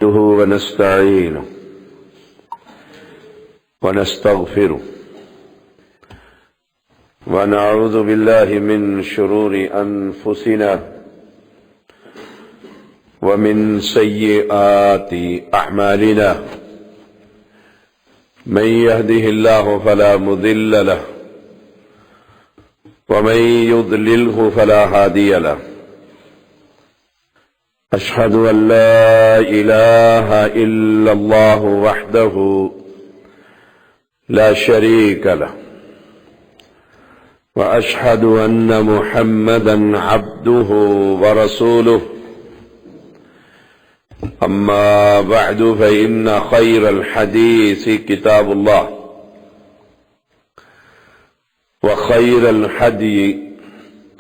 نحمده ونستعينه ونستغفره ونعوذ بالله من شرور أنفسنا ومن سيئات أعمالنا من يهده الله فلا مضل له ومن يضلله فلا هادي له أشهد أن لا إله إلا الله وحده لا شريك له وأشهد أن محمدا عبده ورسوله أما بعد فإن خير الحديث كتاب الله وخير الهدي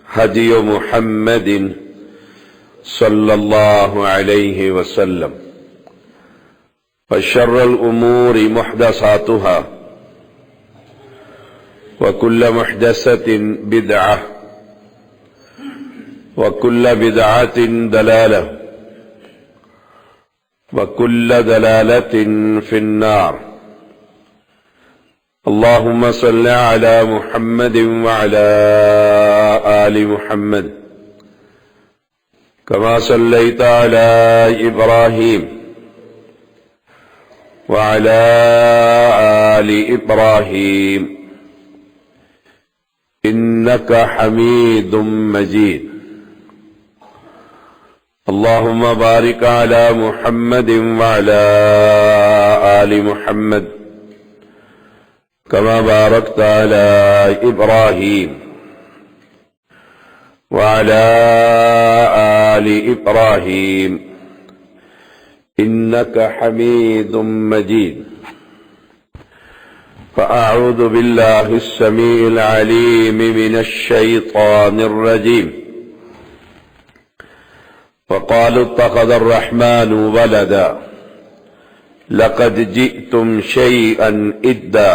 هدي محمد صلى الله عليه وسلم وشر الأمور محدثاتها وكل محدثة بدعة وكل بدعة ضلالة وكل ضلالة في النار. اللهم صل على محمد وعلى آل محمد كما صليت على إبراهيم وعلى آل إبراهيم إنك حميد مجيد. اللهم بارك على محمد وعلى آل محمد كما باركت على إبراهيم وعلى آل إبراهيم إنك حميد مجيد. فأعوذ بالله السميع العليم من الشيطان الرجيم. وقالوا اتخذ الرحمن ولدا لقد جئتم شيئا إدا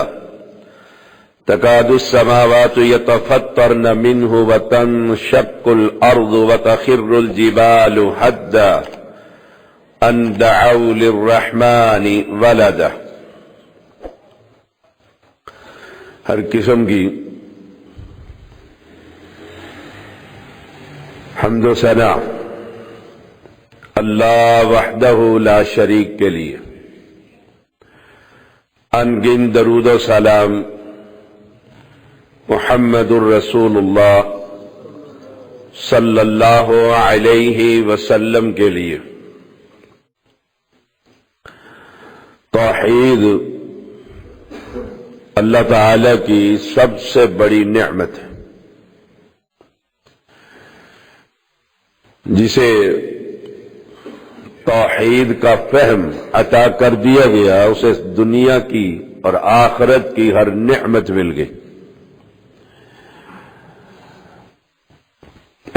تكاد السماوات يتفطرن منه وتنشق الأرض وتخر الجبال هدا أن دعوا للرحمن ولدا. ہر قسم کی حمد و ثنا اللہ وحدہ لا شریک کے لیے، ان گن درود و سلام محمد الرسول اللہ صلی اللہ علیہ وسلم کے لیے. توحید اللہ تعالی کی سب سے بڑی نعمت ہے، جسے توحید کا فہم عطا کر دیا گیا اسے دنیا کی اور آخرت کی ہر نعمت مل گئی.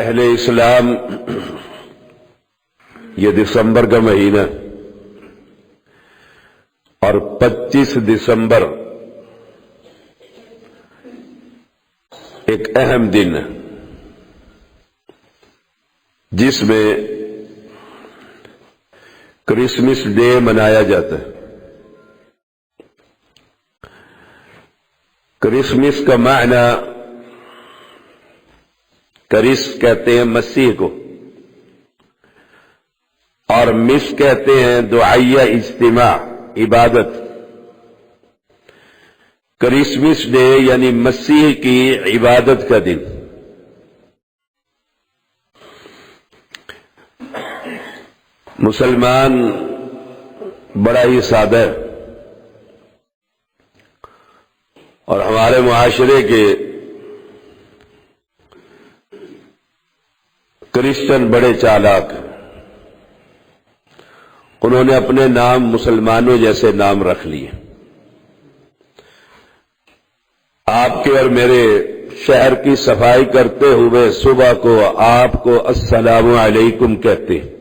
اہل اسلام یہ دسمبر کا مہینہ اور 25 دسمبر ایک اہم دن ہے جس میں کرسمس ڈے منایا جاتا ہے. کرسمس کا معنی، کرس کہتے ہیں مسیح کو اور مس کہتے ہیں دعائیہ اجتماع، عبادت. کرسمس ڈے یعنی مسیح کی عبادت کا دن. مسلمان بڑا ہی سادہ ہے اور ہمارے معاشرے کے کرسچن بڑے چالاک ہیں. انہوں نے اپنے نام مسلمانوں جیسے نام رکھ لیے. آپ کے اور میرے شہر کی صفائی کرتے ہوئے صبح کو آپ کو السلام علیکم کہتے ہیں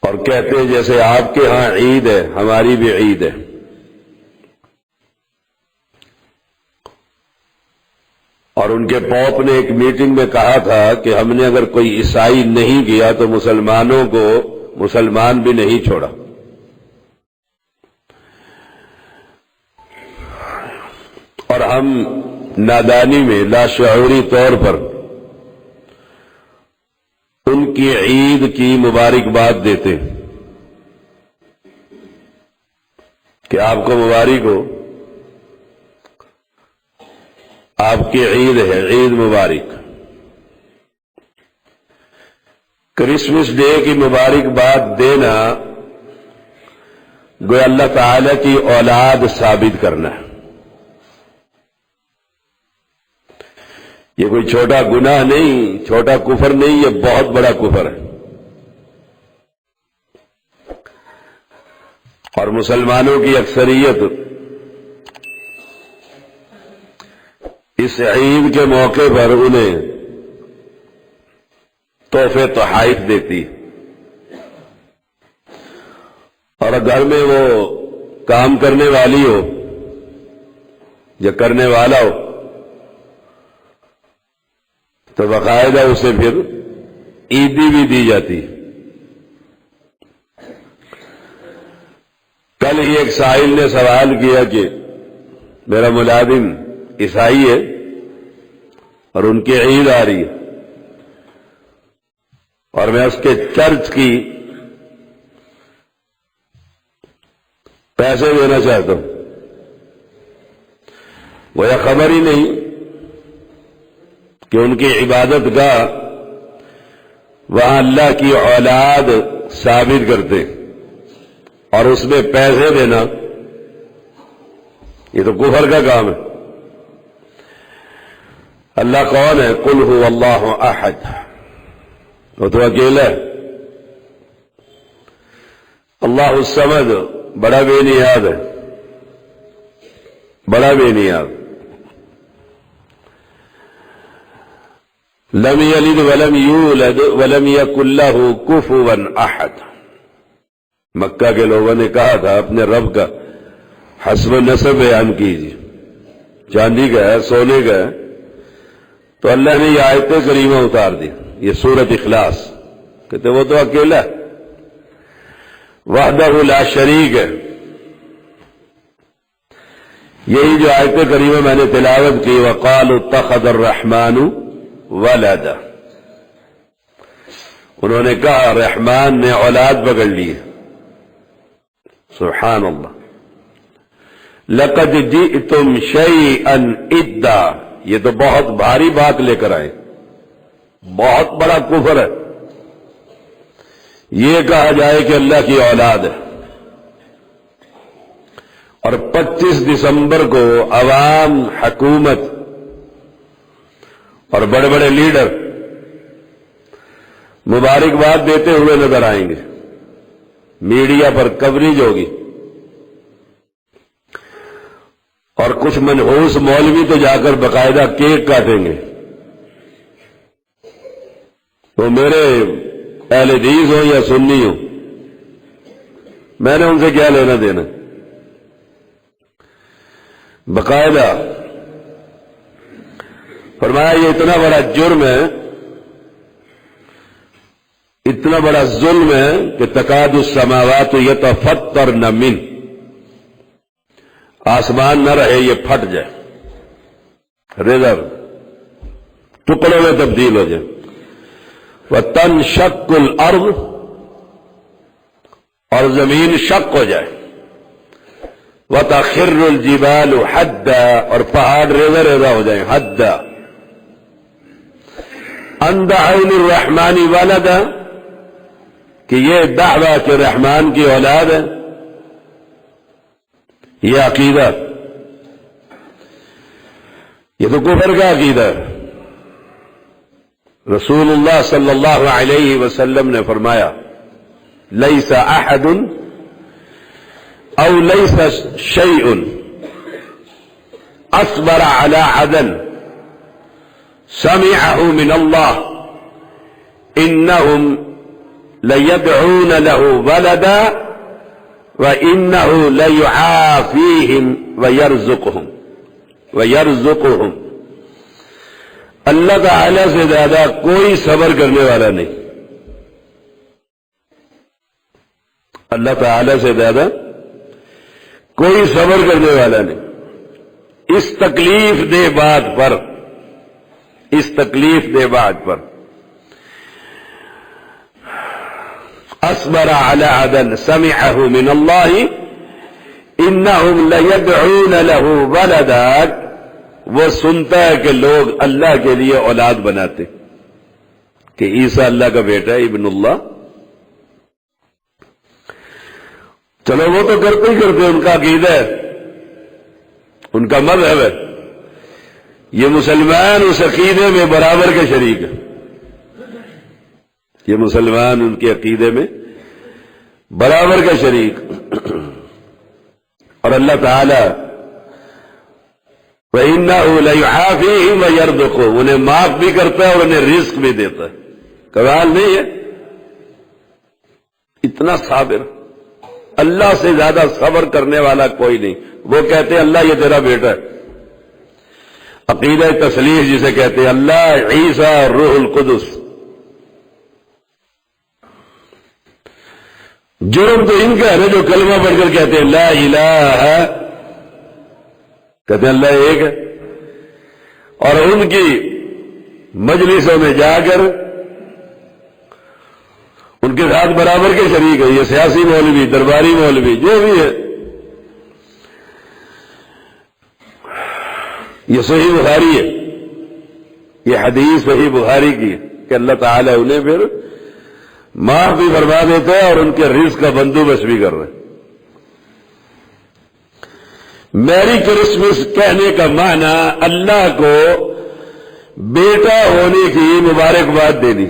اور کہتے ہیں جیسے آپ کے ہاں عید ہے ہماری بھی عید ہے. اور ان کے پوپ نے ایک میٹنگ میں کہا تھا کہ ہم نے اگر کوئی عیسائی نہیں کیا تو مسلمانوں کو مسلمان بھی نہیں چھوڑا. اور ہم نادانی میں لاشعوری طور پر ان کی عید کی مبارکباد دیتے کہ آپ کو مبارک ہو، آپ کی عید ہے، عید مبارک. کرسمس ڈے کی مبارکباد دینا گویا اللہ تعالی کی اولاد ثابت کرنا ہے. یہ کوئی چھوٹا گناہ نہیں، چھوٹا کفر نہیں، یہ بہت بڑا کفر ہے. اور مسلمانوں کی اکثریت اس عید کے موقع پر انہیں تحفے تحائف دیتی، اور گھر میں وہ کام کرنے والی ہو یا کرنے والا ہو تو باقاعدہ اسے پھر عیدی بھی دی جاتی. کل ہی ایک سائل نے سوال کیا کہ میرا ملازم عیسائی ہے اور ان کی عید آ رہی ہے اور میں اس کے چرچ کی پیسے دینا چاہتا ہوں، وہ یہ خبر ہی نہیں کہ ان کی عبادت گاہ وہاں اللہ کی اولاد ثابت کرتے اور اس میں پیسے دینا، یہ تو کفر کا کام ہے. اللہ کون ہے؟ قل هو اللہ احد، وہ تو اکیلا ہے. اللہ الصمد، بڑا بے نیاز ہے، بڑا بے نیاز. لم یلد ولم یولد ولم یکن لہ کفوا احد. مکہ کے لوگوں نے کہا تھا اپنے رب کا حسب و نسب بیان کیجیے، چاندی کا ہے، سونے کا ہے، تو اللہ نے یہ آیت کریمہ اتار دی، یہ سورۃ اخلاص. کہتے وہ تو اکیلا ہے، وحدہ لا شریک ہے. یہی جو آیت کریمہ میں نے تلاوت کی، وقالوا اتخذ الرحمن ولدا، انہوں نے کہا رحمان نے اولاد پکڑ لی ہے. سبحان اللہ. لقد جئتم شیئا ادا، یہ تو بہت بھاری بات لے کر آئے، بہت بڑا کفر ہے یہ کہا جائے کہ اللہ کی اولاد ہے. اور 25 دسمبر کو عوام، حکومت اور بڑے بڑے لیڈر مبارکباد دیتے ہوئے نظر آئیں گے، میڈیا پر کوریج ہوگی، اور کچھ منحوس مولوی تو جا کر باقاعدہ کیک کاٹیں گے. وہ میرے اہل حدیث ہوں یا سنی ہوں، میں نے ان سے کیا لینا دینا. باقاعدہ فرمایا یہ اتنا بڑا جرم ہے، اتنا بڑا ظلم ہے کہ تکاد السماوات یتفطرن منہ، آسمان نہ رہے یہ پھٹ جائے، ریزر ٹکڑوں میں تبدیل ہو جائے. وتنشق الارض، اور زمین شق ہو جائے. وتخر الجبال حدا، اور پہاڑ ریزہ ریزہ ہو جائیں حدا. ان دعوا للرحمن ولدا، کہ یہ دعویٰ کہ رحمان کی اولاد ہے، یہ عقیدہ، یہ تو کفر کا عقیدہ ہے. رسول اللہ صلی اللہ علیہ وسلم نے فرمایا لیس احد او لیس شیء اصبر على عدل سمعه من الله انهم ليدعون له ولدا وانه ليعافيهم ويرزقهم اللہ تعالی سے زیادہ کوئی صبر کرنے والا نہیں، اللہ تعالی سے زیادہ کوئی صبر کرنے والا نہیں۔ اس تکلیف دہ بات پر، اس تکلیف دہ بات پر اصبر علی عدن سمعه من اللہ انہم لیدعون له ولدا، وہ سنتا ہے کہ لوگ اللہ کے لیے اولاد بناتے کہ عیسیٰ اللہ کا بیٹا ہے، ابن اللہ۔ چلو وہ تو کرتے ہی کرتے، ان کا عقیدہ ہے، ان کا مذہب ہے، یہ مسلمان اس عقیدے میں برابر کے شریک ہے، یہ مسلمان ان کے عقیدے میں برابر کا شریک۔ اور اللہ تعالی وَإِنَّهُ لَيُعَافِيهِمْ وَيَرْزُقُهُمْ، انہیں معاف بھی کرتا ہے اور انہیں رزق بھی دیتا ہے۔ کمال نہیں ہے؟ اتنا صابر، اللہ سے زیادہ صبر کرنے والا کوئی نہیں۔ وہ کہتے ہیں اللہ یہ تیرا بیٹا ہے، عقیدہ تسلیح جسے کہتے ہیں، اللہ عیسیٰ روح القدس۔ جرم تو ان کا ہے جو کلمہ پڑھ کر کہتے ہیں لا الہ، کہتے ہیں اللہ ایک ہے، اور ان کی مجلسوں میں جا کر ان کے ساتھ برابر کے شریک ہے، یہ سیاسی مولوی، درباری مولوی، جو بھی ہے۔ یہ صحیح بخاری ہے، یہ حدیث صحیح بخاری کی ہے کہ اللہ تعالیٰ انہیں پھر معاف بھی فرما دیتا ہے اور ان کے رزق کا بندوبست بھی کر رہے ہیں۔ میری کرسمس کہنے کا معنی اللہ کو بیٹا ہونے کی مبارکباد دینی،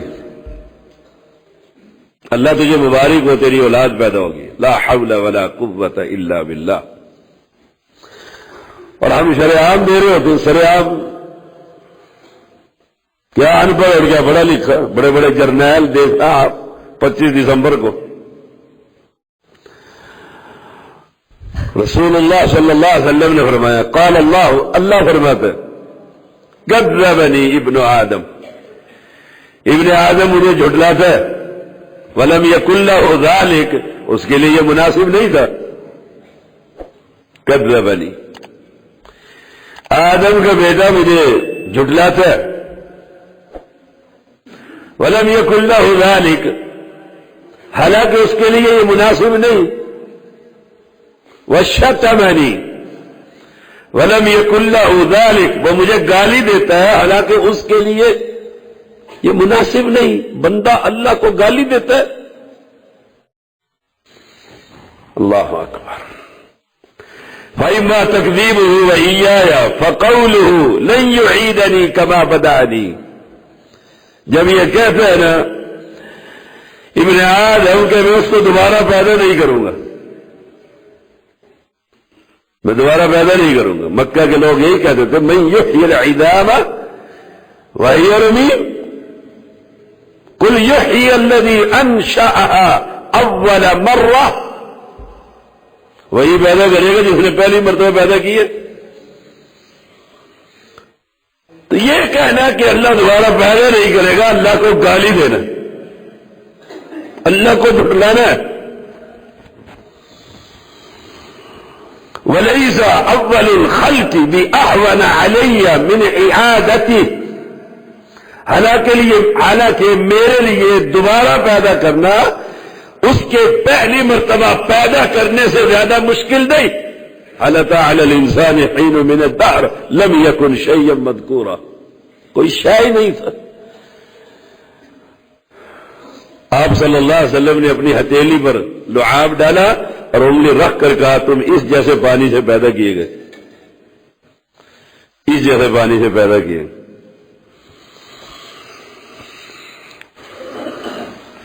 اللہ تجھے مبارک ہو، تیری اولاد پیدا ہوگی، لا حول ولا قوت الا باللہ۔ اور ہم شرعام دے رہے ہوتے، شرعام کیا ان پڑھ اور کیا پڑھا لکھا، بڑے بڑے جرنیل دیکھا آپ 25 دسمبر کو رسول اللہ صلی اللہ علیہ وسلم نے فرمایا، قال اللہ فرماتا ہے کذبنی ابن آدم، ابن آدم مجھے جھٹلاتا ہے، ولم یکن لہ ذلک، اس کے لیے یہ مناسب نہیں تھا، کذبنی، آدم کا بیٹا مجھے جھٹلاتا ہے، ولم یکن لہ ذلک، حالانکہ اس کے لیے یہ مناسب نہیں، وشتمنی ولم یکن لہ ذلک، وہ مجھے گالی دیتا ہے حالانکہ اس کے لیے یہ مناسب نہیں، بندہ اللہ کو گالی دیتا ہے، اللہ اکبر۔ فَإِمَّا تَكْذِيبُهُ وَإِيَّايَ فَقَوْلُهُ لَن يُعِيدَنِي كَمَا بَدَأَنِي، جب یہ کہتا ہے نا ابن آدم کہ میں اس کو دوبارہ پیدا نہیں کروں گا، میں دوبارہ پیدا نہیں کروں گا، مکہ کے لوگ یہی کہتے تھے مَن يُحْيِي الْعِظَامَ وَهِيَ رَمِيمٌ قُلْ يُحْيِي الَّذِي أَنشَأَهَا أَوَّلَ مَرَّةٍ، وہی پیدا کرے گا جس نے پہلی مرتبہ پیدا کی ہے۔ تو یہ کہنا کہ اللہ دوبارہ پیدا نہیں کرے گا، اللہ کو گالی دینا، اللہ کو جھٹلانا ہے۔ وَلَيْسَ أَوَّلُ الْخَلْقِ بِأَهْوَنَ عَلَيَّ مِنْ إِعَادَتِهِ، حالانکہ میرے لیے دوبارہ پیدا کرنا اس کے پہلی مرتبہ پیدا کرنے سے زیادہ مشکل نہیں۔ هل أتى على الإنسان حين من الدهر لم يكن شيئا مذكورا، کوئی شے نہیں تھا۔ آپ صلی اللہ علیہ وسلم نے اپنی ہتھیلی پر لعاب ڈالا اور انگلی رکھ کر کہا تم اس جیسے پانی سے پیدا کیے گئے، اس جیسے پانی سے پیدا کیے۔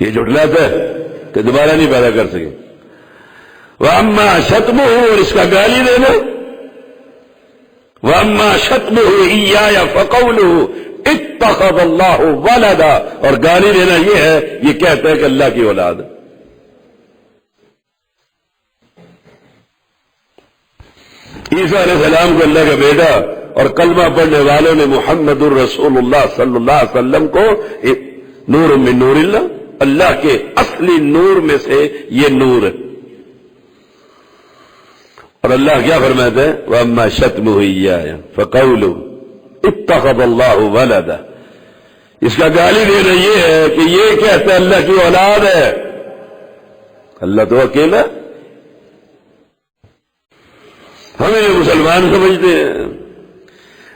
یہ جھٹلاتا ہے کہ دوبارہ نہیں پیدا کر سکے۔ وَأَمَّا شَتْمُهُ، اور اس کا گالی دینا، وَأَمَّا شَتْمُهُ إِيَّايَ فَقَوْلُهُ اتَّخَذَ اللَّهُ وَلَدًا، اور گالی دینا یہ ہے، یہ کہتا ہے کہ اللہ کی اولاد۔ عیسیٰ علیہ السلام کو اللہ کا بیٹا اور کلمہ پڑھنے والوں نے محمد الرسول اللہ صلی اللہ علیہ وسلم کو نور من نور اللہ کے اصلی نور میں سے یہ نور ہے. اور اللہ کیا فرماتے ہیں؟ وَأَمَّا شَتْمُهُ إِيَّايَ فَقَوْلُوا اتَّخَذَ اللَّهُ وَلَدًا. اس کا گالی دینا یہ ہے کہ یہ کہتا ہے اللہ کی اولاد ہے. اللہ تو اکیلا. ہمیں یہ مسلمان سمجھتے ہیں،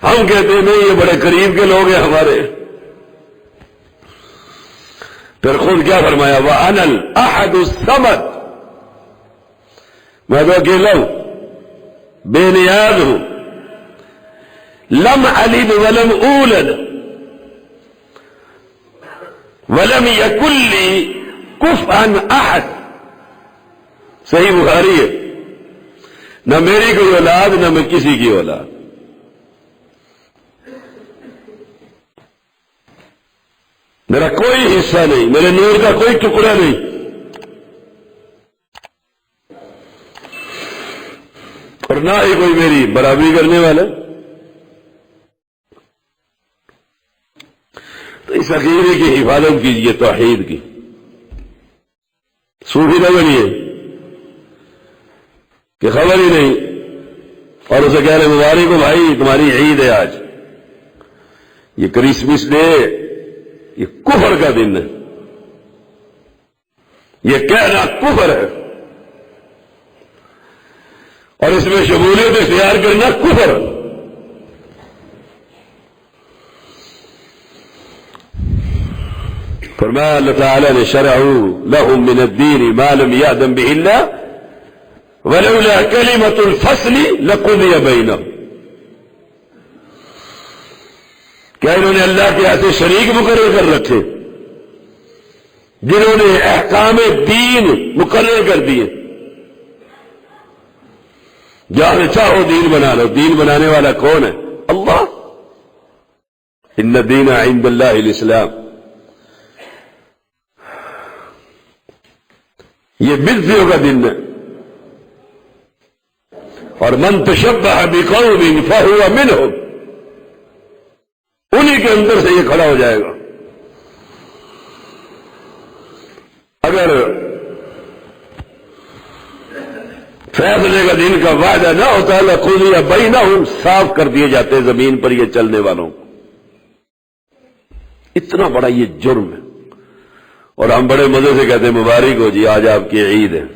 ہم کہتے ہیں نہیں یہ بڑے قریب کے لوگ ہیں ہمارے. پھر خود کیا فرمایا؟ وَأَنَا الْأَحَدُ الصَّمَدُ. میں تو اکیلا ہوں، بے نیاز ہوں. لم الد ولم اولد ولم یکن لی کفوا احد. صحیح بخاری ہے. نہ میری کوئی اولاد نہ میں کسی کی اولاد. میرا کوئی حصہ نہیں، میرے نور کا کوئی ٹکڑا نہیں. اور نہ ہی کوئی میری برابری کرنے والا. تو اس عقیدے کی حفاظت کیجیے، توحید کی. صوفی نہ بنیے کہ خبر ہی نہیں اور اسے کہہ رہے مبارک ہو بھائی تمہاری عید ہے آج. یہ کرسمس ڈے یہ کفر کا دن ہے. یہ کہنا کفر ہے اور اس میں شمولیت اختیار کرنا کفر. فرمایا اللہ تعالی نے شرعوا لهم من الدین ما لم یأذن به اللہ ولولا کلمۃ الفصل لقضی بینہم. کیا انہوں نے اللہ کے ایسے شریک مقرر کر رکھے جنہوں نے احکام دین مقرر کر دیے؟ جہاں چاہو دین بنا لو. دین بنانے والا کون ہے؟ اللہ. ان الدین عند اللہ الاسلام. یہ بدعتوں کا دن ہے. اور من تشبہ بقوم فہو منہم، انہی کے اندر سے یہ کھڑا ہو جائے گا. اگر فیصلے کا دن کا وعدہ نہ ہوتا لقضی بینہم، صاف کر دیے جاتے زمین پر یہ چلنے والوں کو. اتنا بڑا یہ جرم ہے اور ہم بڑے مزے سے کہتے ہیں مبارک ہو جی آج آپ کی عید ہے.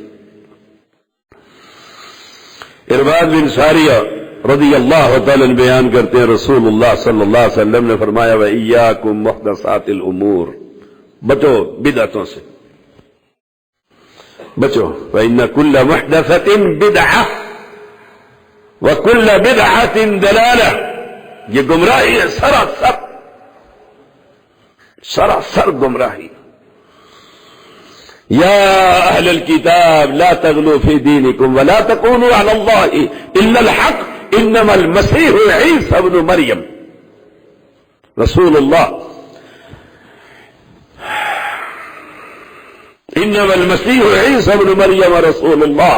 ارباد بن ساریہ رضی اللہ تعالی عنہ بیان کرتے ہیں رسول اللہ صلی اللہ علیہ وسلم نے فرمایا وَإِيَّاكُمْ مُحْدَثَاتِ الْأُمُورِ. بچو بدعتوں سے بچو. وَإِنَّ كُلَّ مُحْدَثَةٍ بِدْعَةٍ وَكُلَّ بِدْعَةٍ ضَلَالَةٍ. یہ گمراہی ہے، سراسر گمراہی. یا اہل الکتاب لا تغلوا فی دینکم ولا تقولوا علی اللہ الا الحق انما المسیح عیسی ابن مریم. رسول اللہ انما المسیح عیسی ابن مریم رسول اللہ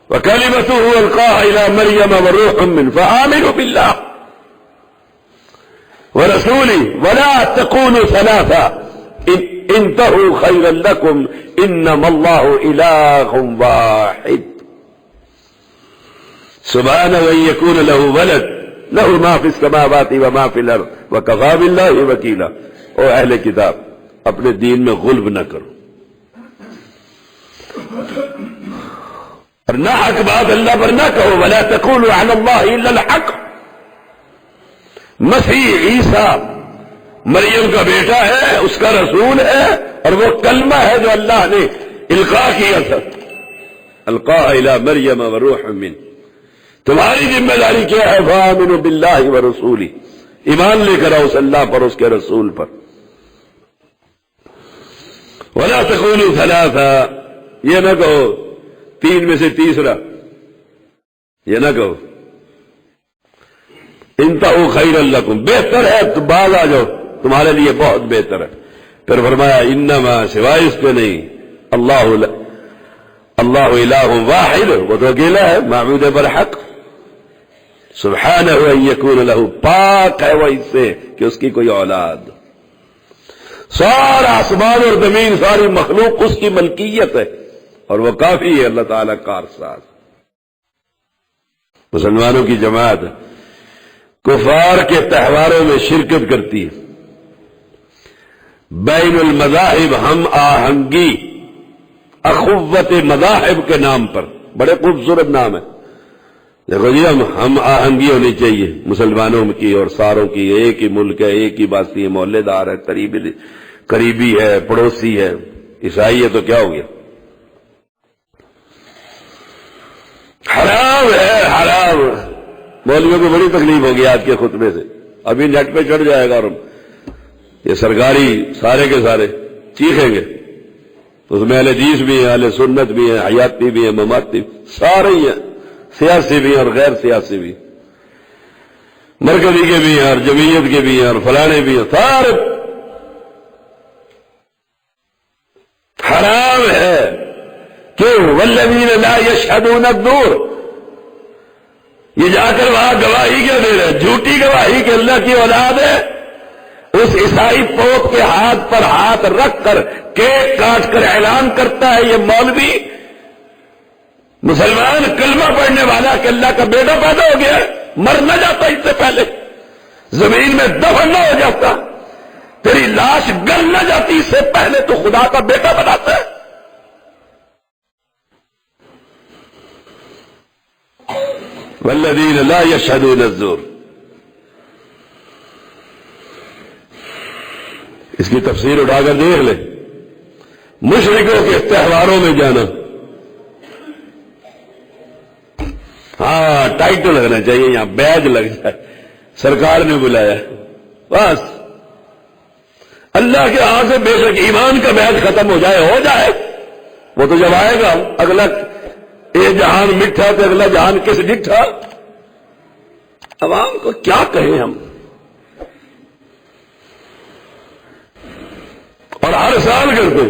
وکلمته القاها الى مریم وروح منه فآمنوا بالله ورسوله ولا تقولوا ثلاثة انتهوا خيرا لكم انما الله اله واحد سبحانه ان يكون له ولد له ما في السماوات وما في الارض وكفى بالله وكيلا. او اہل کتاب اپنے دین میں غلب نہ کرو اور نہ حق بات اللہ پر نہ کہو. ولا تقولوا على الله الا الحق. مسیح عیسیٰ مریم کا بیٹا ہے، اس کا رسول ہے اور وہ کلمہ ہے جو اللہ نے القاء کیا تھا. القاء الى مریم وروح منه. تمہاری ذمہ داری کیا ہے؟ فآمنوا باللہ ورسولہ. ایمان لے کر آؤ اس اللہ پر، اس کے رسول پر. ولا تقولوا ثلاثا. یہ نہ کہو تین میں سے تیسرا، یہ نہ کہو. انتہوا خیرا لکم، بہتر ہے تو باز آ جاؤ، تمہارے لیے بہت بہتر ہے. پھر فرمایا انما سوائے اس کے نہیں اللہ الہ واحد، وہ تو اکیلا ہے معبود برحق سبحانہ ان یکون لہ، پاک ہے وہ اس سے کہ اس کی کوئی اولاد. سارا آسمان اور زمین، ساری مخلوق اس کی ملکیت ہے، اور وہ کافی ہے اللہ تعالیٰ کارساز. مسلمانوں کی جماعت کفار کے تہواروں میں شرکت کرتی ہے. بین المذاہب ہم آہنگی، اخوت مذاہب کے نام پر، بڑے خوبصورت نام ہے. دیکھو جی، ہم آہنگی ہونی چاہیے مسلمانوں کی اور ساروں کی. ایک ہی ملک ہے، ایک ہی باسی ہے، محلے دار ہے، قریبی ہے، پڑوسی ہے. عیسائی ہے تو کیا ہو گیا؟ حرام ہے، حرام. مولویوں کو بڑی تکلیف ہوگی آج کے خطبے سے، ابھی نیٹ پہ چڑھ جائے گا اور یہ سرکاری سارے کے سارے چیخیں گے. اس میں اہل حدیث بھی ہیں، اہل سنت بھی ہیں، حیاتی بھی ہیں، مماتی بھی، سارے ہی ہیں، سیاسی بھی ہیں اور غیر سیاسی بھی، مرکزی کے بھی ہیں اور جمعیت کے بھی ہیں اور فلانے بھی ہیں. سارے حرام ہے. کیوں؟ والذین لا یشہدون الزور. یہ جا کر وہاں گواہی کیا دے رہے ہیں؟ جھوٹی گواہی کہ اللہ کی اولاد ہے. اس عیسائی پوپ کے ہاتھ پر ہاتھ رکھ کر کیک کاٹ کر اعلان کرتا ہے یہ مولوی مسلمان کلمہ پڑھنے والا کہ اللہ کا بیٹا پیدا ہو گیا، مر نہ جاتا اس سے پہلے، زمین میں دفن نہ ہو جاتا، تیری لاش گل نہ جاتی اس سے پہلے تو خدا کا بیٹا بناتا ہے. والذین لا یشہدون الزور. اس کی تفسیر اٹھا کر دیکھ لیں. مشرکوں کے تہواروں میں جانا، ہاں ٹائٹل لگنا چاہیے، یہاں بیج لگ جائے، سرکار نے بلایا بس. اللہ کے ہاں سے بے شک ایمان کا بیج ختم ہو جائے، وہ تو جب آئے گا اگلا یہ جہان مٹھا تو اگلا جہان کس ڈٹھا. عوام کو کیا کہیں ہم؟ اور ہر سال کرتے.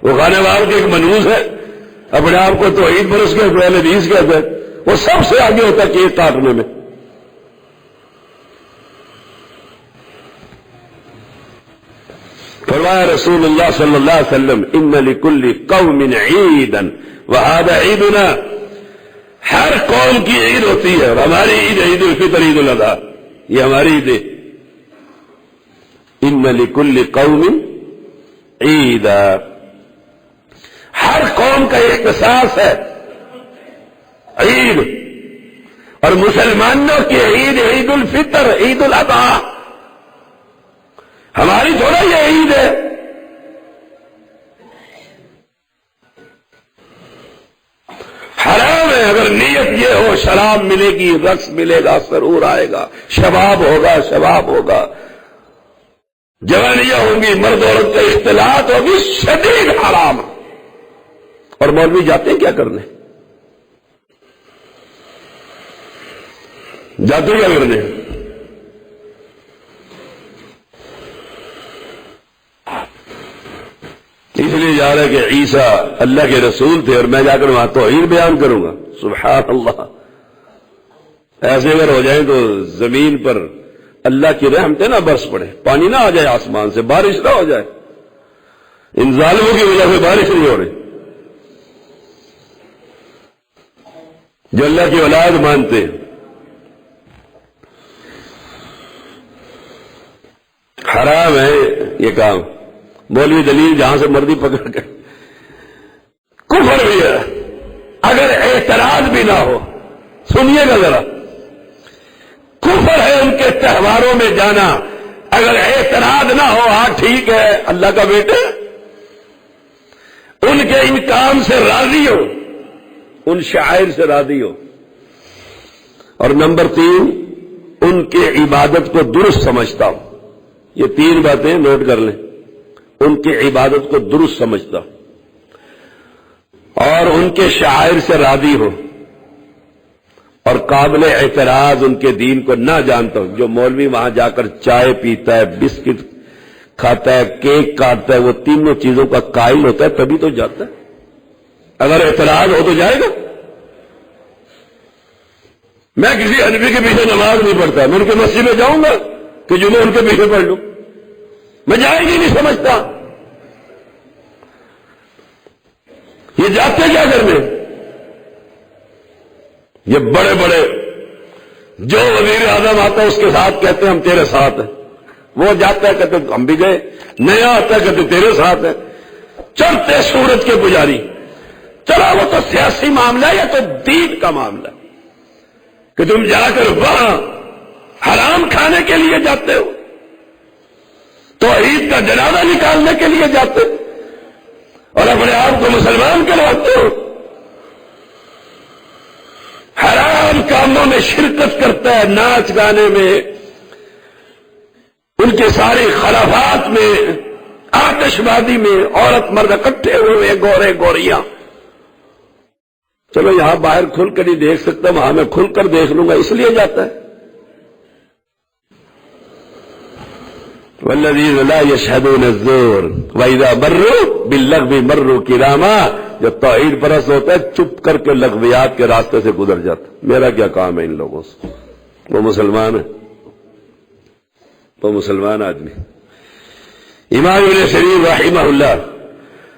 وہ خانے وال کے ایک منوس ہے، اپنے آپ کو توحید برس کے اہل حدیث کہتے ہیں، وہ سب سے آگے ہوتا ہے کیک کاٹنے میں. فرمایا رسول اللہ صلی اللہ علیہ وسلم ان لکل قوم عیدا وہذا عیدنا. ہر قوم کی عید ہوتی ہے اور ہماری عید عید الفطر، عید الاضحیٰ، یہ ہماری عید ہے. ان لکل قوم عیدا، ہر قوم کا اختصاص ہے عید. اور مسلمانوں کی عید عید الفطر، عید الاضحیٰ. ہماری تھوڑا یہ عید ہے. حرام ہے. اگر نیت یہ ہو شراب ملے گی، رقص ملے گا، سرور آئے گا، شباب ہوگا، جوانیاں ہوں گی، مرد عورت کا اختلاط ہوگی، شدید حرام. اور مولوی جاتے ہیں کیا کرنے؟ جاتے کیا کرنے؟ اس لیے جا رہا ہے کہ عیسیٰ اللہ کے رسول تھے اور میں جا کر وہاں توحید بیان کروں گا. سبحان اللہ. ایسے اگر ہو جائیں تو زمین پر اللہ کی رحمتیں نہ برس پڑے، پانی نہ آ جائے آسمان سے، بارش نہ ہو جائے. ان ظالموں کی وجہ سے بارش نہیں ہو رہی جو اللہ کی اولاد مانتے ہیں. حرام ہے یہ کام. مولوی دلیل جہاں سے مرضی پکڑ کے. کفر بھی ہے. اگر اعتراض بھی نہ ہو، سنیے گا ذرا، کفر ہے ان کے تہواروں میں جانا. اگر اعتراض نہ ہو، ہاں ٹھیک ہے اللہ کا بیٹا، ان کے ان کام سے راضی ہو، ان شاعر سے راضی ہو. اور نمبر 3، ان کے عبادت کو درست سمجھتا ہوں. یہ 3 باتیں نوٹ کر لیں. ان کی عبادت کو درست سمجھتا ہوں اور ان کے شاعر سے راضی ہو اور قابل اعتراض ان کے دین کو نہ جانتا ہوں. جو مولوی وہاں جا کر چائے پیتا ہے، بسکٹ کھاتا ہے، کیک کاٹتا ہے، وہ تینوں چیزوں کا قائل ہوتا ہے تبھی تو جاتا ہے. اگر اعتراض ہو تو جائے گا. میں کسی حنفی کے پیچھے نماز نہیں پڑھتا، میں ان کے مسجد میں جاؤں گا کہ جو میں ان کے پیچھے پڑھ لوں؟ میں جائے گی نہیں سمجھتا۔ یہ جاتے کیا کرنے؟ یہ بڑے بڑے جو وزیر اعظم آتا ہے اس کے ساتھ کہتے ہیں ہم تیرے ساتھ ہیں، وہ جاتا ہے کہتے ہم بھی گئے، نیا آتا ہے کہتے تیرے ساتھ ہے، چڑھتے سورج کے پجاری۔ چلا وہ تو سیاسی معاملہ ہے یا تو دین کا معاملہ ہے کہ تم جا کر وہاں حرام کھانے کے لیے جاتے ہو، توحید کا جنازہ نکالنے کے لیے جاتے ہو اور اپنے آپ کو مسلمان کہلاتے ہو، حرام کاموں میں شرکت کرتا ہے، ناچ گانے میں، ان کے سارے خرافات میں، آتش بازی میں، عورت مرد اکٹھے ہوئے، گورے گوریاں۔ چلو یہاں باہر کھل کر نہیں دیکھ سکتا، وہاں میں کھل کر دیکھ لوں گا، اس لیے جاتا ہے۔ والذین لا یشہدون الزور وَإِذَا مروا باللغو مروا کراما، جو توحید پرست ہوتا ہے چپ کر کے لغویات کے راستے سے گزر جاتا۔ میرا کیا کام ہے ان لوگوں سے؟ وہ مسلمان ہے، وہ مسلمان آدمی۔ امام ابن شریف رحمہ اللہ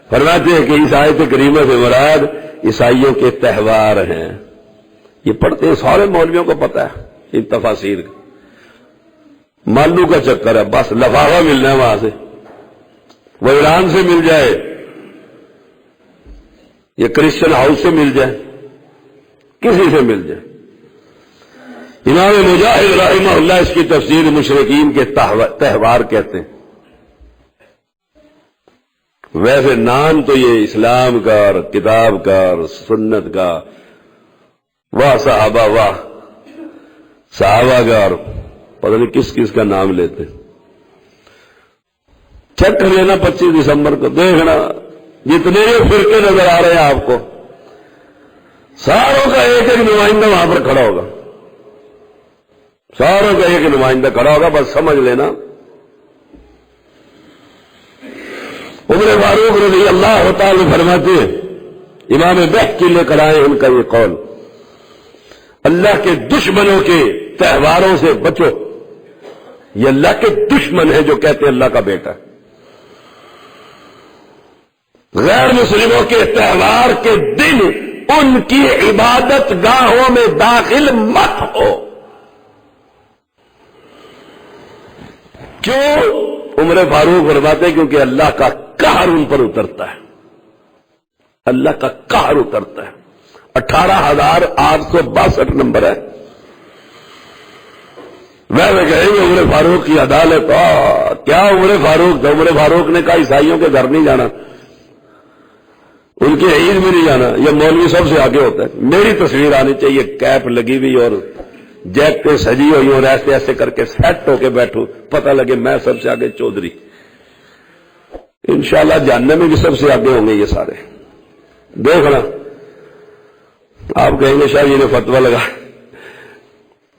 فرماتے ہیں کہ اس آیت کریمہ سے مراد عیسائیوں کے تہوار ہیں۔ یہ پڑھتے ہیں، سارے مولویوں کو پتہ ہے ان تفاسیر کا۔ مالو کا چکر ہے، بس لفافہ ملنا ہے وہاں سے، وہ ایران سے مل جائے، یہ کرسچن ہاؤس سے مل جائے، کسی سے مل جائے۔ امام مجاہد رحمہ اللہ اس کی تفسیر مشرکین کے تہوار کہتے ہیں۔ ویسے نام تو یہ اسلام کا اور کتاب کا اور سنت کا، واہ صحابہ، واہ صحابہ کا، اور پتہ نہیں کس کس کا نام لیتے۔ چیک کر لینا 25 دسمبر کو، دیکھنا جتنے یہ فرقے نظر آ رہے ہیں آپ کو، ساروں کا ایک ایک نمائندہ وہاں پر کھڑا ہوگا، ساروں کا ایک نمائندہ کھڑا ہوگا، بس سمجھ لینا۔ عمر فاروق رضی اللہ تعالی فرماتے ہیں، امام بہقی لے کر آئے ان کا یہ قول، اللہ کے دشمنوں کے تہواروں سے بچو۔ یہ اللہ کے دشمن ہیں جو کہتے ہیں اللہ کا بیٹا۔ غیر مسلموں کے تہوار کے دن ان کی عبادت گاہوں میں داخل مت ہو۔ کیوں؟ عمر فاروق فرماتے ہیں کیونکہ اللہ کا قہر ان پر اترتا ہے، اللہ کا قہر اترتا ہے۔ 18,862 نمبر ہے۔ ویسے کہیں گے عمر فاروق کی عدالت، کیا عمر فاروق تھا؟ عمر فاروق نے کہا عیسائیوں کے گھر نہیں جانا، ان کے عید میں نہیں جانا، یہ مولوی سب سے آگے ہوتا ہے۔ میری تصویر آنی چاہیے، کیپ لگی ہوئی اور جیکٹیں سجی ہوئی اور ایسے ایسے کر کے سیٹ ہو کے بیٹھوں، پتہ لگے میں سب سے آگے چودھری۔ انشاءاللہ جاننے میں بھی سب سے آگے ہوں گے یہ سارے۔ دیکھنا، آپ کہیں گے شاہ جی نے فتویٰ لگا۔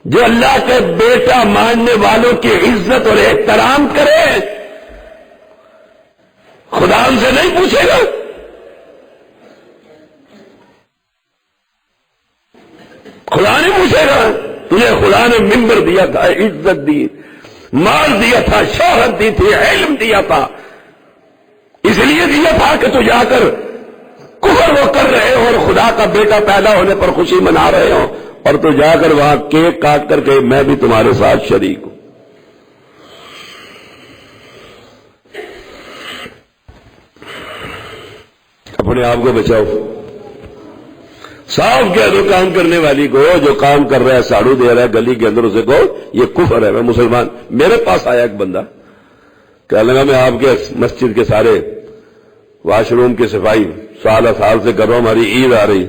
جو اللہ کے بیٹا ماننے والوں کی عزت اور احترام کرے، خدا ان سے نہیں پوچھے گا۔ خدا نہیں پوچھے گا، تجھے خدا نے ممبر دیا تھا، عزت دی، مال دیا تھا، شہرت دی تھی، علم دیا تھا، اس لیے دیا تھا کہ تو جا کر کفر وہ کر رہے ہو اور خدا کا بیٹا پیدا ہونے پر خوشی منا رہے ہو، اور تو جا کر وہاں کیک کاٹ کر کے میں بھی تمہارے ساتھ شریک ہوں۔ اپنے آپ کو بچاؤ، صاف کہہ دو کام کرنے والی کو، جو کام کر رہا ہے ساڑو دے رہا ہے گلی کے اندر، اسے کہو یہ کفر ہے، میں مسلمان۔ میرے پاس آیا ایک بندہ، کہنے لگا میں آپ کے مسجد کے سارے واش روم کی صفائی سال سے کر رہا ہوں، ہماری عید آ رہی،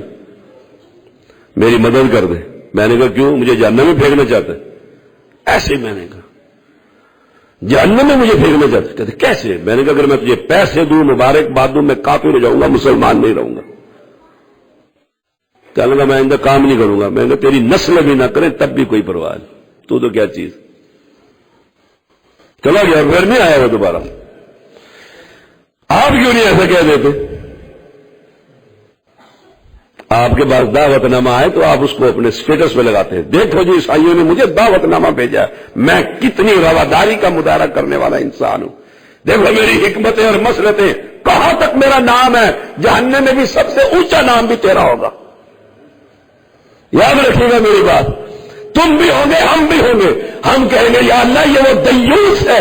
میری مدد کر دے۔ میں نے کہا کیوں؟ مجھے جہنم میں پھینکنا چاہتا ہے؟ ایسے میں نے کہا جہنم میں مجھے پھینکنا چاہتا ہے؟ کہتے کیسے؟ میں نے کہا اگر میں تجھے پیسے دوں، مبارکباد دوں، میں کافر ہو جاؤں گا، مسلمان نہیں رہوں گا۔ کہنے لگا میں آئندہ کام نہیں کروں گا۔ میں نے کہا تیری نسل بھی نہ کرے تب بھی کوئی پرواہ نہیں، تو کیا چیز۔ چلا گیا، پھر نہیں آیا وہ دوبارہ۔ آپ کیوں نہیں ایسا کہہ دیتے؟ آپ کے پاس دعوت نامہ آئے تو آپ اس کو اپنے سٹیٹس پہ لگاتے ہیں، دیکھو جی عیسائیوں نے مجھے دعوت نامہ بھیجا ہے، میں کتنی رواداری کا مظاہرہ کرنے والا انسان ہوں، دیکھو میری حکمتیں اور مسلطیں، کہاں تک میرا نام ہے، جہنم میں بھی سب سے اونچا نام بھی تیرا ہوگا۔ یاد رکھیے گا میری بات، تم بھی ہوں گے ہم بھی ہوں گے، ہم کہیں گے یا اللہ یہ وہ دیوس ہے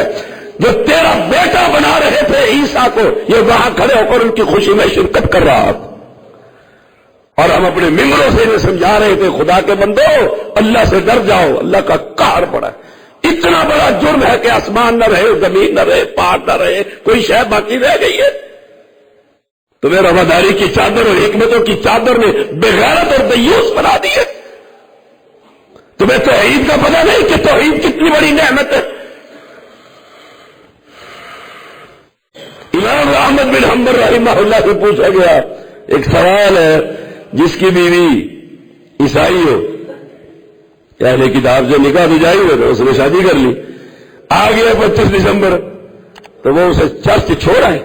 جو تیرا بیٹا بنا رہے تھے عیسیٰ کو، یہ وہاں کھڑے ہو کر ان کی خوشی میں شرکت کر رہا تھا، اور ہم اپنے ممبروں سے انہیں سمجھا رہے تھے خدا کے بندو اللہ سے ڈر جاؤ، اللہ کا قہر پڑا ہے، اتنا بڑا جرم ہے کہ آسمان نہ رہے، زمین نہ رہے، پہاڑ نہ رہے، کوئی شے باقی رہ گئی ہے۔ تمہیں رواداری کی چادر اور حکمتوں کی چادر نے بغیرت اور دیوس بنا دی ہے۔ تمہیں توحید کا پتہ نہیں کہ توحید کتنی بڑی نعمت ہے۔ امام احمد بن حنبل رحمہ اللہ سے پوچھا گیا ایک سوال ہے، جس کی بیوی عیسائی ہو، اہل کتاب سے نکاح بھی جائز ہے، اس نے شادی کر لی، آ گیا 25 دسمبر تو وہ اسے چرچ چھوڑ آئے،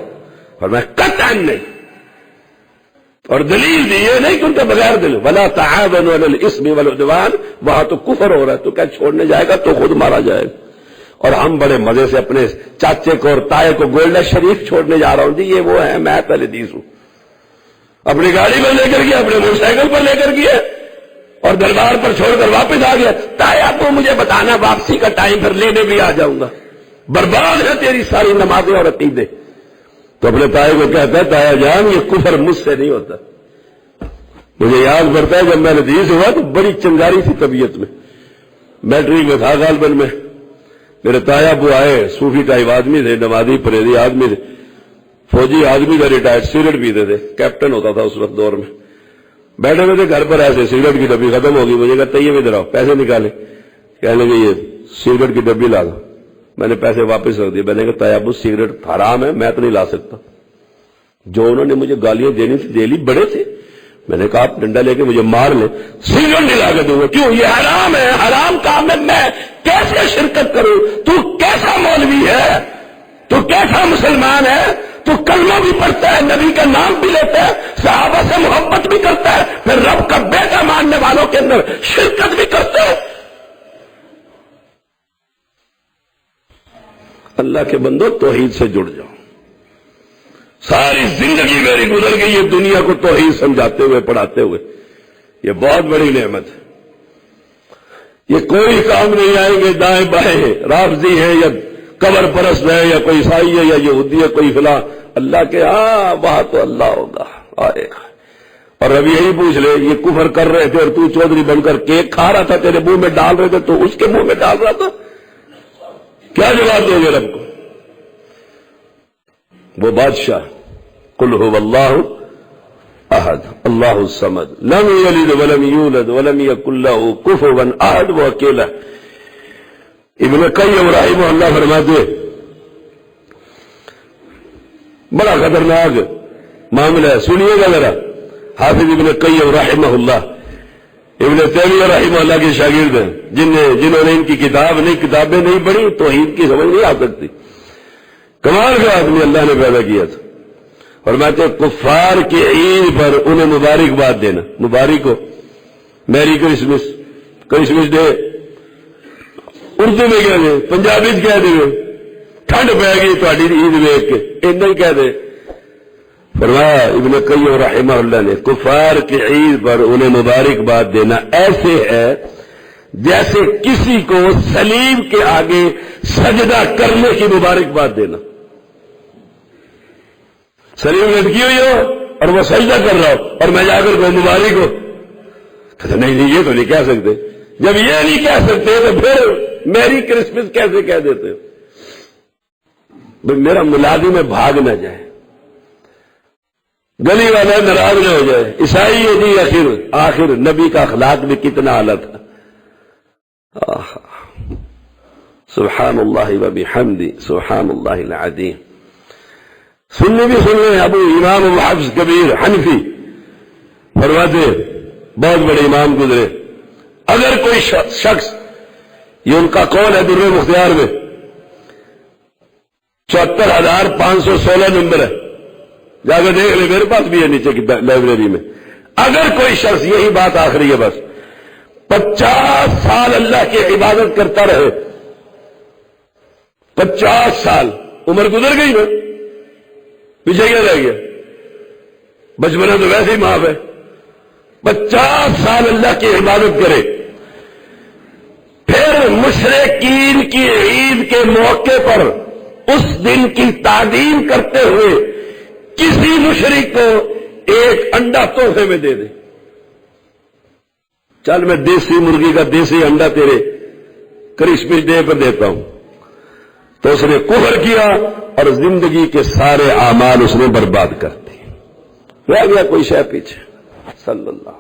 اور میں قطعاً نہیں، اور دلیل دی یہ نہیں کہ ان کے بغیر دل ولا تعاونوا علی الاسم والعدوان، وہاں تو کفر ہو رہا ہے، تو کیا چھوڑنے جائے گا تو خود مارا جائے گا۔ اور ہم بڑے مزے سے اپنے چاچے کو اور تائے کو گولڈن شریف چھوڑنے جا رہا ہوں، جی یہ وہ ہے، میں پہلے حدیث ہوں، اپنی گاڑی پر لے کر گیا، اپنے موٹر سائیکل پر لے کر گیا، اور دربار پر چھوڑ کر واپس آ گیا، تایا کو مجھے بتانا واپسی کا ٹائم پھر لینے بھی آ جاؤں گا، برباد ہے تیری ساری نمازیں اور عقیدے۔ تو اپنے تائے کو کہتا ہے تایا جان یہ کفر مجھ سے نہیں ہوتا۔ مجھے یاد پڑتا ہے جب میں حدیث ہوا تو بڑی چنگاری تھی طبیعت میں، میٹرک میں تھا غالباً میں، میرے تایا ابو آئے، صوفی ٹائپ آدمی تھے، نمازی پرہیزی آدمی تھے، فوجی آدمی تھا، ریٹائرڈ، سگریٹ پیتے تھے، کیپٹن ہوتا تھا اس وقت دور میں، بیٹھے ہوئے تھے گھر پر، ایسے سگریٹ کی ڈبی ختم ہوگی، مجھے کہا طیب ادھر آؤ، پیسے نکالے، کہنے لگے یہ سگریٹ کی ڈبی لا دو، میں نے پیسے واپس رکھ دیے، میں نے کہا تایا ابو سگریٹ حرام ہے، میں تو نہیں لا سکتا، جو انہوں نے مجھے گالیاں دینی تھی دے لی، بڑے تھے، میں نے کہا آپ ڈنڈا لے کے مجھے مار لیں، سگریٹ نہیں لا کے دوں گا، کیوں یہ حرام ہے، حرام کام میں میں کیسے شرکت کروں؟ تو کیسا مولوی ہے، تو کیسا مسلمان ہے، تو کلمہ بھی پڑھتا ہے، نبی کا نام بھی لیتا ہے، صحابہ سے محبت بھی کرتا ہے، پھر رب کا بیٹا ماننے والوں کے اندر شرکت بھی کرتا ہے۔ اللہ کے بندو توحید سے جڑ جاؤ، ساری زندگی میری گزر گئی یہ دنیا کو توحید سمجھاتے ہوئے پڑھاتے ہوئے، یہ بہت بڑی نعمت ہے۔ یہ کوئی کام نہیں آئیں گے دائیں بائیں، رافضی ہے یا قبر پرست ہے یا کوئی عیسائی ہے یا یہودی ہے کوئی فلاں، اللہ کے ہاں وہاں تو اللہ ہوگا آئے گا۔ اور اب یہی پوچھ لے یہ کفر کر رہے تھے اور تو چودھری بن کر کیک کھا رہا تھا، تیرے منہ میں ڈال رہے تھے تو اس کے منہ میں ڈال رہا تھا، کیا جواب دو گے رب کو؟ وہ بادشاہ قل هو اللہ احد اللہ الصمد لم یلد ولم یولد ولم یکن له کفوا احد، وہ اکیلا۔ ابن قیم رحمہ اللہ فرماتے بڑا خطرناک معاملہ ہے، سنیے گا ذرا، حافظ ابن قیم رحمہ اللہ ابن تیمیہ رحمہ اللہ کے شاگرد ہیں، جنہوں نے ان کی کتابیں نہیں پڑھی، توحید کی سمجھ نہیں آ سکتی، کمال کا آدمی اللہ نے پیدا کیا تھا۔ فرماتے کفار کی عید پر انہیں مبارکباد دینا، مبارک ہو، میری کرسمس، کرسمس ڈے اردو میں کہہ دے، پنجابی کہہ دے، ٹھنڈ پہ گئی تہاڈی عید ویکھ کے، اتنا ہی کہہ دے۔ فرمایا ابن قیم رحمہ اللہ نے کفار کی عید پر انہیں مبارکباد دینا ایسے ہے جیسے کسی کو صلیب کے آگے سجدہ کرنے کی مبارکباد دینا، صلیب لٹکی ہوئی ہو اور وہ سجدہ کر رہا ہو اور میں جا کر کوئی مبارک ہو، کہتے نہیں یہ تو نہیں کہہ سکتے، جب یہ نہیں کہہ سکتے تو پھر میری کرسمس کیسے کہہ دیتے ہو؟ میرا ملازم ہے بھاگ نہ جائے، گلی والا ناراض نہ ہو جائے، عیسائی ہے جی، آخر نبی کا اخلاق بھی کتنا اعلیٰ تھا۔ سبحان اللہ و بحمدہ سبحان اللہ العظیم۔ سننے بھی سن لیں، ابو امام ابو حفص کبیر حنفی فرماتے بہت بڑے امام گزرے، اگر کوئی شخص، یہ ان کا قول ہے در مختار میں، 74,516 نمبر ہے، جا کے دیکھ لیں، میرے پاس بھی ہے نیچے کی لائبریری میں، اگر کوئی شخص، یہی بات آخری ہے بس، 50 سال اللہ کی عبادت کرتا رہے، 50 سال، عمر گزر گئی نا، پیچھے کیا رہ گیا؟ بچپنا تو ویسے ہی معاف ہے۔ 50 سال اللہ کی عبادت کرے، پھر مشرکین کی عید کے موقع پر اس دن کی تعظیم کرتے ہوئے کسی مشرک کو ایک انڈا تحفے میں دے دے، چل میں دیسی مرغی کا دیسی انڈا تیرے کرسمس ڈے پر دیتا ہوں، تو اس نے کفر کیا اور زندگی کے سارے اعمال اس نے برباد کر دیے، رہ گیا کوئی شے پیچھے۔ صلی اللہ